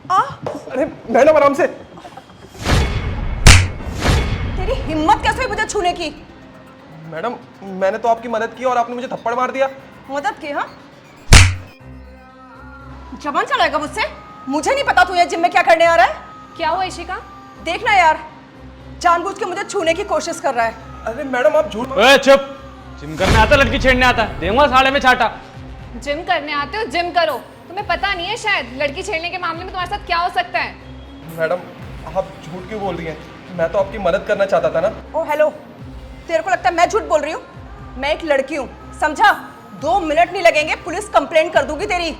अरे मैडम आराम से। तेरी हिम्मत कैसे हुई मुझे छूने की? मैडम मैंने तो आपकी मदद की और आपने मुझे थप्पड़ मार दिया। मदद की? हाँ, जबान चलाएगा मुझसे? मुझे नहीं पता तू ये जिम में क्या करने आ रहा है। क्या हुआ इशिका? देखना यार, जानबूझ के मुझे छूने की कोशिश कर रहा है। अरे मैडम आप झूठ ओए चुप। जिम करने आता लड़की छेड़ने आता देंगे साले में छाटा। जिम करने आते हो, जिम करो। तुम्हें पता नहीं है शायद लड़की छेड़ने के मामले में तुम्हारे साथ क्या हो सकता है। मैडम आप झूठ क्यों बोल रही हैं? मैं तो आपकी मदद करना चाहता था ना। ओ हेलो, तेरे को लगता है मैं झूठ बोल रही हूँ? मैं एक लड़की हूँ, समझा? 2 मिनट नहीं लगेंगे, पुलिस कंप्लेंट कर दूंगी तेरी।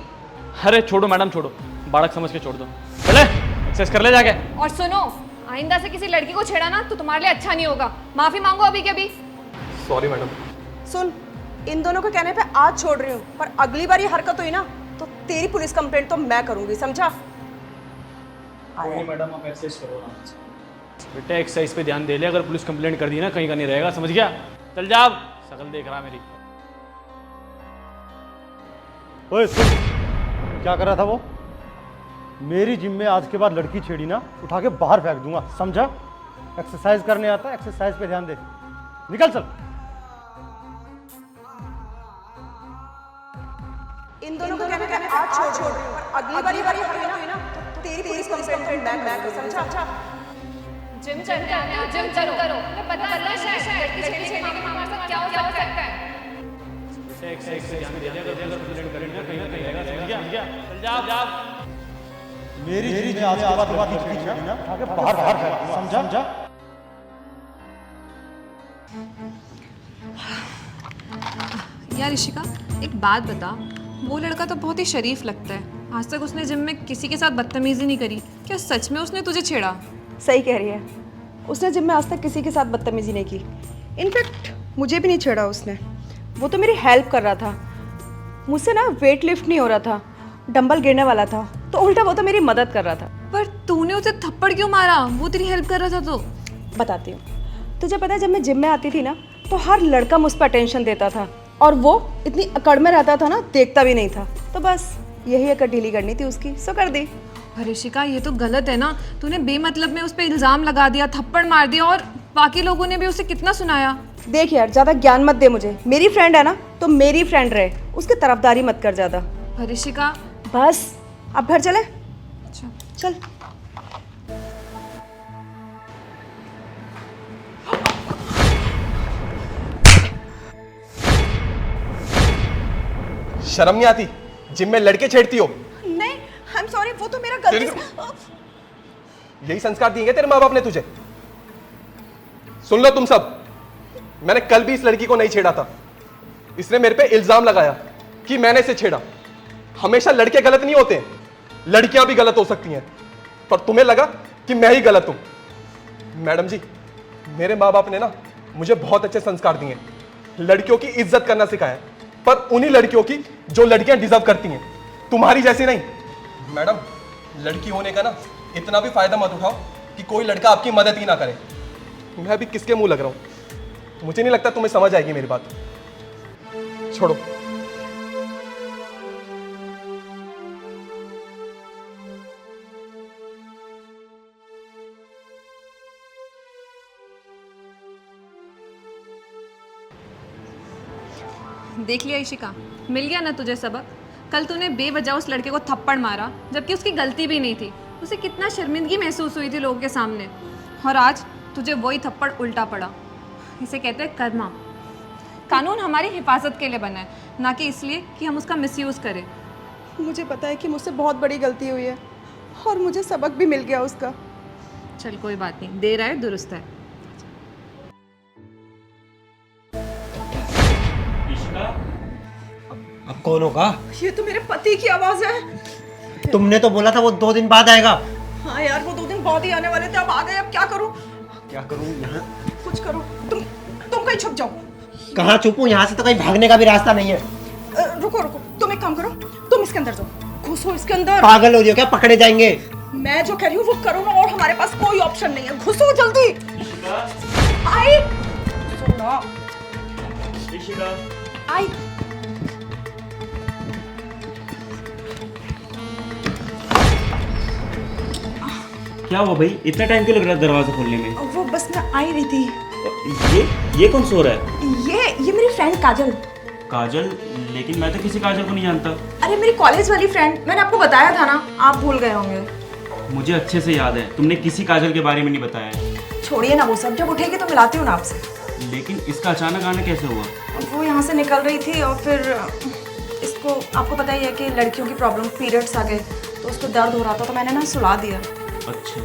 अरे छोड़ो मैडम छोड़ो, बाड़क समझ के छोड़ दो। चले एक्सरसाइज कर ले जाके। और सुनो, आइंदा से किसी लड़की को छेड़ा ना तो तुम्हारे लिए अच्छा नहीं होगा। माफी मांगो अभी के अभी। Sorry madam. सुन, इन दोनों के कहने पे आज छोड़ रही हूँ, पर अगली बार ये हरकत हुई ना तो तेरी पुलिस कंप्लेंट तो मैं करूंगी, समझा? मैडम आप एक्सरसाइज करो आराम से। बेटे एक्सरसाइज पे ध्यान दे ले, अगर पुलिस कंप्लेंट कर दी ना कहीं का नहीं रहेगा, समझ गया? चल जा अब, शकल देख रहा मेरी। ओए सुन, क्या कर रहा था वो? मेरी जिम में आज के बाद लड़की छेड़ी ना, उठा के बाहर फेंक दूंगा, समझा? एक्सरसाइज करने आता है, एक्सरसाइज पे ध्यान दे। निकल चल। इन दोनों को कहने पे आज छोड़ रही हूँ, पर अगली बार ये हरकत हुई ना तो तेरी पुलिस कंप्लेंट मैं करूंगी, समझा? जिम करने आते हो, जिम करो। तुम्हें पता है शायद लड़की छेड़ने के मामले में हमारे साथ क्या हो सकता है। बेटे एक्सरसाइज पे ध्यान दे ले, अगर कंप्लेंट करेंगे ना कहीं ना कहीं रहेगा, समझ गया? चल जा अब, जा। मेरी जिम में आज के बाद लड़की छेड़ी ना, उठा के बाहर फेंक दूंगा, समझा? यार इशिका, एक बात बता, वो लड़का तो बहुत ही शरीफ लगता है। आज तक उसने जिम में किसी के साथ बदतमीजी नहीं करी। क्या सच में उसने तुझे छेड़ा? सही कह रही है, उसने जिम में आज तक किसी के साथ बदतमीजी नहीं की। इनफैक्ट मुझे भी नहीं छेड़ा उसने। वो तो मेरी हेल्प कर रहा था। मुझसे ना वेट लिफ्ट नहीं हो रहा था, डंबल गिरने वाला था, तो उल्टा वो तो मेरी मदद कर रहा था। पर तूने उसे थप्पड़ क्यों मारा? वो तेरी हेल्प कर रहा था तो। बताती हूँ। तुझे पता है, जब मैं जिम में आती थी ना तो हर लड़का मुझ पर अटेंशन देता था, और वो इतनी अकड़ में रहता था ना, देखता भी नहीं था। तो बस यही अकड़ ढीली करनी थी उसकी, सो कर दी। अरे शिका, ये तो गलत है ना। तूने बेमतलब में उस पर इल्ज़ाम लगा दिया, थप्पड़ मार दिया, और बाकी लोगों ने भी उसे कितना सुनाया। देख यार, ज़्यादा ज्ञान मत दे मुझे। मेरी फ्रेंड है ना तो मेरी फ्रेंड रहे, उसकी तरफदारी मत कर ज़्यादा। अरे शिका। बस अब घर चले। अच्छा चल। शर्म नहीं आती? जिम में लड़के छेड़ती हो? नहीं, आई एम सॉरी, वो तो मेरा गलती से। यही संस्कार दिए तेरे माँ बाप ने तुझे? सुन लो तुम सब, मैंने कल भी इस लड़की को नहीं छेड़ा था। इसने मेरे पे इल्जाम लगाया कि मैंने इसे छेड़ा। हमेशा लड़के गलत नहीं होते हैं, लड़कियां भी गलत हो सकती हैं, पर तुम्हें लगा कि मैं ही गलत हूं। मैडम जी, मेरे माँ बाप ने ना मुझे बहुत अच्छे संस्कार दिए, लड़कियों की इज्जत करना सिखाया, पर उन्हीं लड़कियों की जो लड़कियां डिजर्व करती हैं, तुम्हारी जैसी नहीं। मैडम, लड़की होने का ना इतना भी फायदा मत उठाओ कि कोई लड़का आपकी मदद ही ना करे। मैं अभी किसके मुंह लग रहा हूं? मुझे नहीं लगता तुम्हें समझ आएगी मेरी बात। छोड़ो। देख लिया इशिका, मिल गया ना तुझे सबक। कल तूने बेवजह उस लड़के को थप्पड़ मारा, जबकि उसकी गलती भी नहीं थी। उसे कितना शर्मिंदगी महसूस हुई थी लोगों के सामने, और आज तुझे वही थप्पड़ उल्टा पड़ा। इसे कहते हैं कर्मा। कानून हमारी हिफाजत के लिए बना है, ना कि इसलिए कि हम उसका मिसयूज़ करें। मुझे पता है कि मुझसे बहुत बड़ी गलती हुई है, और मुझे सबक भी मिल गया उसका। चल कोई बात नहीं, देर आए दुरुस्त है। अब कौन होगा? ये तो मेरे पति की आवाज है। तुमने तो बोला था वो 2 दिन बाद आएगा। हाँ यार, वो 2 दिन बाद ही आने वाले थे, अब आ गए। अब क्या करूं? क्या करूं यहाँ? कुछ करो। तुम कहीं छुप जाओ। कहाँ छुपूं? यहाँ से तो कहीं भागने का भी रास्ता नहीं है। रुको, तुम एक काम करो, तुम इसके अंदर जाओ, घुसो इसके अंदर। पागल हो रही हो क्या? पकड़े जाएंगे। मैं जो कह रही हूँ वो करो ना, और हमारे पास कोई ऑप्शन नहीं है। घुसो जल्दी। आई सुनो, आई। क्या हुआ भाई, इतना टाइम क्यों लग रहा है दरवाजा खोलने में? वो बस मैं आई रही थी। ये कौन सो रहा है? ये मेरी फ्रेंड काजल। काजल? लेकिन मैं तो किसी काजल को नहीं जानता। अरे मेरी कॉलेज वाली फ्रेंड, मैंने आपको बताया था ना, आप भूल गए होंगे। मुझे अच्छे से याद है, तुमने किसी काजल के बारे में नहीं बताया है। छोड़िए ना वो सब, जब उठेगी तो मिलाती हूँ ना आपसे। लेकिन इसका अचानक आना कैसे हुआ? वो यहाँ से निकल रही थी और फिर इसको, आपको पता ही है कि लड़कियों की प्रॉब्लम, पीरियड्स आ गए तो उसको दर्द हो रहा था, तो मैंने ना सुला दिया। अच्छा,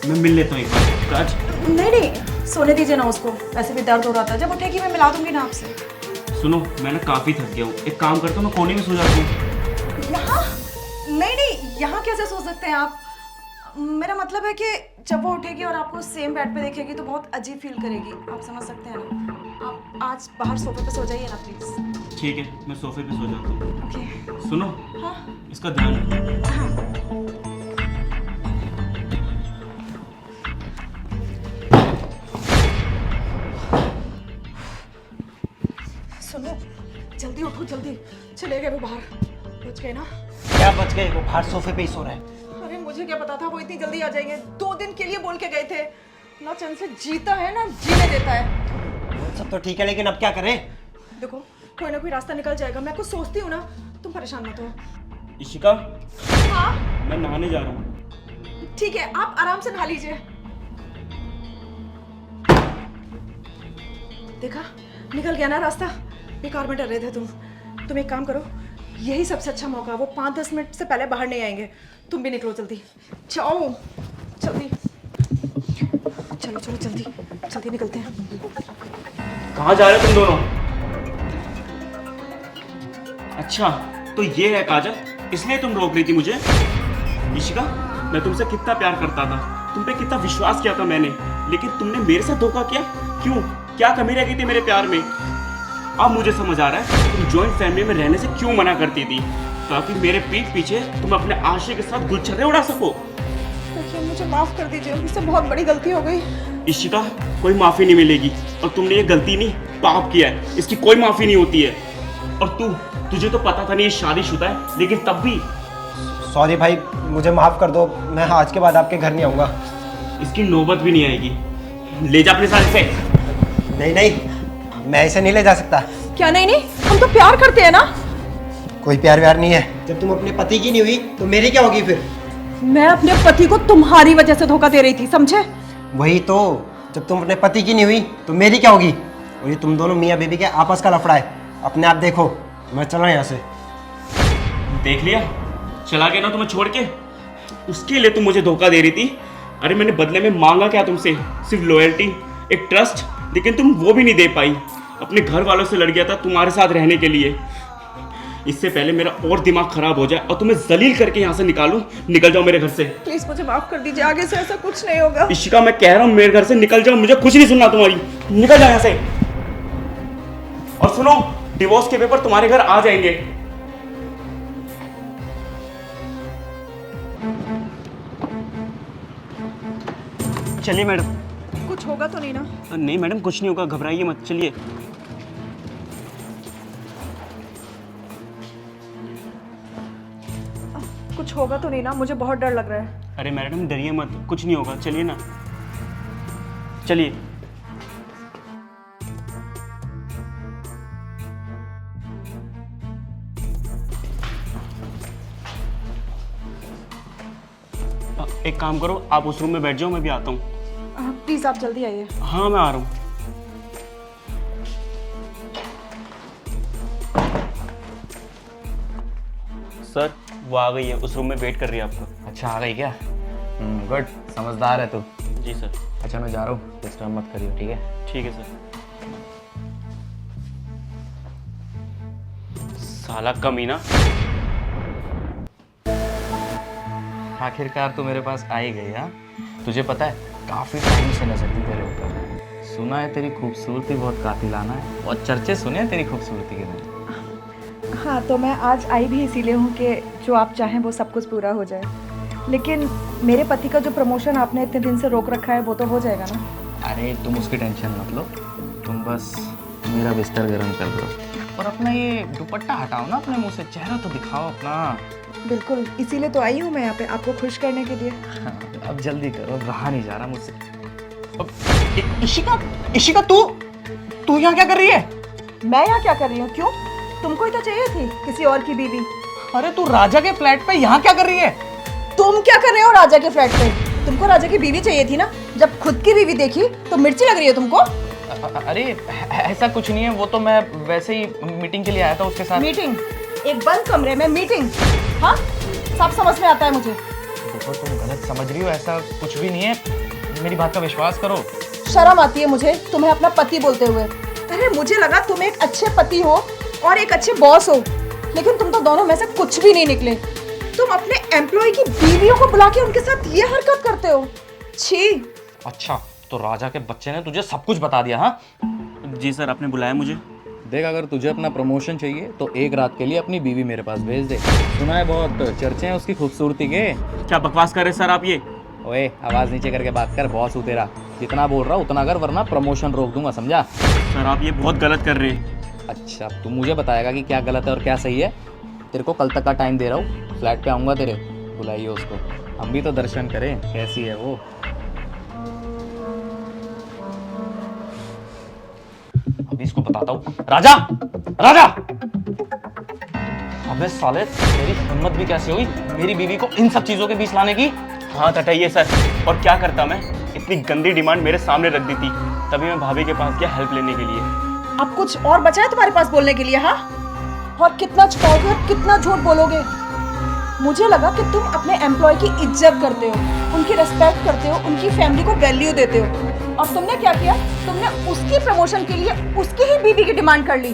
मैं मिल लेता हूँ एक बार। काज, नहीं, सोने दीजिए ना उसको, वैसे भी दर्द हो रहा था। जब उठेगी मैं मिला दूंगी ना आपसे। सुनो, मैं ना काफ़ी थक गया हूँ, एक काम करता हूँ, मैं कोने में सो जाता हूँ। यहाँ? नहीं, यहाँ कैसे सो सकते हैं आप? मेरा मतलब है कि जब वो उठेगी और आपको सेम बेड पे देखेगी तो बहुत अजीब फील करेगी, आप समझ सकते हैं ना। आप आज बाहर सोफे पे सो जाइए ना प्लीज। ठीक है, मैं सोफे पे सो जाता हूँ। ओके। सुनो, हाँ इसका ध्यान रखो। हाँ। सुनो, जल्दी उठो, जल्दी। चले गए वो बाहर, बच गए ना? क्या बच गए, वो बाहर सोफे पे ही सो रहे हैं। अरे मुझे क्या पता था वो इतनी जल्दी आ जाएंगे। 2 दिन के लिए बोल के गए थे। ना चैन से जीता है ना जीने देता है। वो सब तो ठीक है, लेकिन अब क्या करें? देखो, कोई ना कोई रास्ता निकल जाएगा। मैं कुछ सोचती हूँ ना, तुम परेशान मत हो। इशिका, हाँ मैं नहाने जा रहा हूँ। ठीक है, आप आराम से नहा लीजिए। देखा, निकल गया ना रास्ता। बेकार में डर रहे थे तुम एक काम करो, यही सबसे अच्छा मौका। वो 5-10 मिनट से पहले बाहर नहीं आएंगे। तुम भी निकलो जल्दी, जाओ जल्दी। चलो चलो जल्दी जल्दी निकलते हैं। कहाँ जा रहे हो तुम दोनों? अच्छा, तो ये है काजल, इसलिए तुम रोक रही थी मुझे? इशिका, मैं तुमसे कितना प्यार करता था, तुम पे कितना विश्वास किया था मैंने, लेकिन तुमने मेरे साथ धोखा किया। क्यों? क्या कमी रह गई थी मेरे प्यार में? अब मुझे समझ आ रहा है तुम जॉइंट फैमिली में रहने से क्यों मना करती थी, ताकि मेरे पीठ पीछे तुम अपने आशिक के साथ गुलछर्रे उड़ा सको। देखिए, मुझे माफ कर दीजिए, मुझसे बहुत बड़ी गलती हो गई। इशिका, कोई माफी नहीं मिलेगी, और तुमने ये गलती नहीं, पाप किया है, इसकी कोई माफी नहीं होती है। और तुझे तो पता था नहीं ये शादीशुदा है, लेकिन तब भी। सॉरी भाई, मुझे माफ कर दो, मैं आज के बाद आपके घर नहीं आऊँगा। इसकी नौबत भी नहीं आएगी। ले जा अपने साथ से। नहीं, मैं ऐसे नहीं ले जा सकता। क्या नहीं, हम तो प्यार करते हैं ना। कोई प्यार व्यार नहीं है। जब तुम अपने पति की नहीं हुई तो मेरी क्या होगी फिर? मैं अपने पति को तुम्हारी वजह से धोखा दे रही थी, समझे? वही तो, जब तुम अपने पति की नहीं हुई तो मेरी क्या होगी? और ये तुम दोनों मियाँ बीवी के आपस का लफड़ा है। अपने आप देखो, मैं चला यहाँ से। देख लिया, चला गया ना तुम्हें छोड़ के। उसके लिए तुम मुझे धोखा दे रही थी। अरे मैंने बदले में मांगा क्या तुमसे? सिर्फ लॉयल्टी, एक ट्रस्ट, लेकिन तुम वो भी नहीं दे पाई। अपने घर वालों से लड़ गया था तुम्हारे साथ रहने के लिए। इससे पहले मेरा और दिमाग खराब हो जाए और तुम्हें जलील करके यहाँ से निकालूं। निकल जाओ मेरे घर से। प्लीज मुझे माफ कर दीजिए, आगे से ऐसा कुछ नहीं होगा। इशिका, मैं कह रहा हूँ मेरे घर से निकल जाओ, मुझे कुछ नहीं सुनना तुम्हारी। निकल जाओ यहाँ से। और सुनो, डिवोर्स के पेपर तुम्हारे घर आ जाएंगे। चलिए मैडम। कुछ होगा तो नहीं ना? नहीं मैडम, कुछ नहीं होगा, घबराइए मत, चलिए। कुछ होगा तो नहीं ना? मुझे बहुत डर लग रहा है। अरे मैडम डरिए मत, कुछ नहीं होगा, चलिए ना, चलिए। एक काम करो, आप उस रूम में बैठ जाओ, मैं भी आता हूँ। प्लीज आप जल्दी आइए। हाँ मैं आ रहा हूँ। सर, वो आ गई है, उस रूम में वेट कर रही है आपको। अच्छा, आ गई क्या? गुड, समझदार है तू। जी सर। अच्छा, मैं जा रहा हूँ, डिस्टर्ब मत करियो, ठीक है? ठीक है सर। साला कमीना। आखिरकार तू मेरे पास आ ही गई। हाँ, तुझे पता है काफ़ी टाइम से नजर थी तेरे ऊपर। सुना है तेरी खूबसूरती बहुत कातिलाना है, बहुत चर्चे सुने हैं तेरी खूबसूरती के मैंने। हाँ, तो मैं आज आई भी इसीलिए हूँ कि जो आप चाहें वो सब कुछ पूरा हो जाए। लेकिन मेरे पति का जो प्रमोशन आपने इतने दिन से रोक रखा है वो तो हो जाएगा ना? अरे तुम उसकी टेंशन मत लो, तुम बस मेरा बिस्तर गर्म कर दो और अपना ये दुपट्टा हटाओ ना अपने मुंह से, चेहरा तो दिखाओ अपना। बिल्कुल, इसीलिए तो आई हूँ मैं यहाँ पे आपको खुश करने के लिए। अब जल्दी करो, अब रहा नहीं जा रहा मुझसे। इशिका, इशिका तू तू यहाँ क्या कर रही है? मैं यहाँ क्या कर रही हूँ? क्यों? तुमको ही तो चाहिए थी किसी और की बीवी। अरे तू राजा के फ्लैट पे यहाँ क्या कर रही है? तुम क्या कर रहे हो राजा के फ्लैट पे? तुमको राजा की बीवी चाहिए थी ना? जब खुद की बीवी देखी तो मिर्ची लग रही है तुमको? अरे ऐसा कुछ नहीं है, वो तो मैं वैसे ही मीटिंग के लिए आया था उसके साथ। मीटिंग? एक बंद कमरे में मीटिंग? हाँ, सब समझ में आता है मुझे। देखो तुम गलत समझ रही हो, ऐसा कुछ भी नहीं है, मेरी बात का विश्वास करो। शर्म आती है मुझे तुम्हें अपना पति बोलते हुए। अरे मुझे लगा तुम एक अच्छे पति हो और एक अच्छे बॉस हो, लेकिन तुम तो दोनों में से कुछ भी नहीं निकले। तुम अपने एम्प्लॉय की बीवियों को बुला के उनके साथ ये हरकत करते हो। छी। अच्छा, तो राजा के बच्चे ने तुझे सब कुछ बता दिया? हाँ जी सर, आपने बुलाया मुझे? देख, अगर तुझे अपना प्रमोशन चाहिए तो एक रात के लिए अपनी बीवी मेरे पास भेज दे। सुना है बहुत चर्चे हैं उसकी खूबसूरती के। क्या बकवास कर रहे सर आप ये? ओए, आवाज नीचे करके बात कर, बॉस हूँ तेरा। जितना बोल रहा हूँ उतना कर, वरना प्रमोशन रोक दूंगा, समझा? सर आप ये बहुत गलत कर रहे हैं। अच्छा, तू मुझे बताएगा कि क्या गलत है और क्या सही है? तेरे को कल तक का टाइम दे रहा हूँ, फ्लैट पे आऊँगा तेरे, बुलाइए उसको, हम भी तो दर्शन करें कैसी है वो। अभी इसको बताता हूँ। राजा, राजा! अबे साले, तेरी हिम्मत भी कैसे हुई मेरी बीवी को इन सब चीजों के बीच लाने की? हाथ हटाइए सर। और क्या करता मैं? इतनी गंदी डिमांड मेरे सामने रख दी थी, तभी मैं भाभी के पास गया हेल्प लेने के लिए। अब कुछ और बचा है तुम्हारे पास बोलने के लिए? हाँ, और कितना छुपाओगे और कितना झूठ बोलोगे? मुझे लगा कि तुम अपने एम्प्लॉय की इज्जत करते हो, उनकी रिस्पेक्ट करते हो, उनकी फैमिली को वैल्यू देते हो, और तुमने क्या किया? तुमने उसकी प्रमोशन के लिए उसकी ही बीवी की डिमांड कर ली।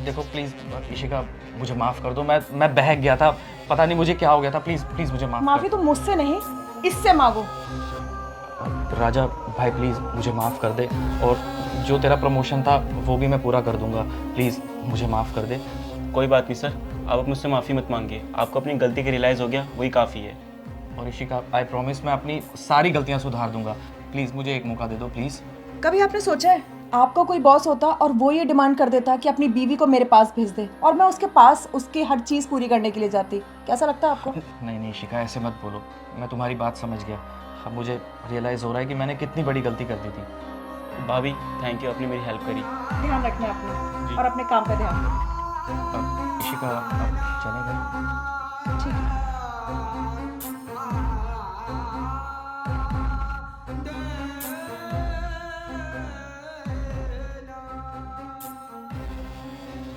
देखो प्लीज इशिका, मुझे माफ कर दो, मैं बहक गया था, पता नहीं मुझे क्या हो गया था। प्लीज प्लीज मुझे माफ माफी तुम मुझसे नहीं, इससे मांगो। राजा भाई, प्लीज मुझे माफ कर दे, और जो तेरा प्रमोशन था वो भी मैं पूरा कर दूंगा। प्लीज मुझे माफ कर दे। कोई बात नहीं सर, आप मुझसे माफ़ी मत मांगिए, आपको अपनी गलती की रियलाइज़ हो गया, वही काफ़ी है। और इशिका, आई प्रॉमिस मैं अपनी सारी गलतियां सुधार दूंगा। प्लीज मुझे एक मौका दे दो, प्लीज। कभी आपने सोचा है आपका कोई बॉस होता और वो ये डिमांड कर देता कि अपनी बीवी को मेरे पास भेज दे, और मैं उसके पास उसकी हर चीज़ पूरी करने के लिए जाती? कैसा लगता है आपको? नहीं नहीं इशिका, ऐसे मत बोलो, मैं तुम्हारी बात समझ गया। अब मुझे रियलाइज़ हो रहा है कि मैंने कितनी बड़ी गलती कर दी थी। भाभी थैंक यू, आपने मेरी हेल्प करी। ध्यान रखना अपना और अपने काम पे ध्यान दो। इशिका, अब चले गए? ठीक है।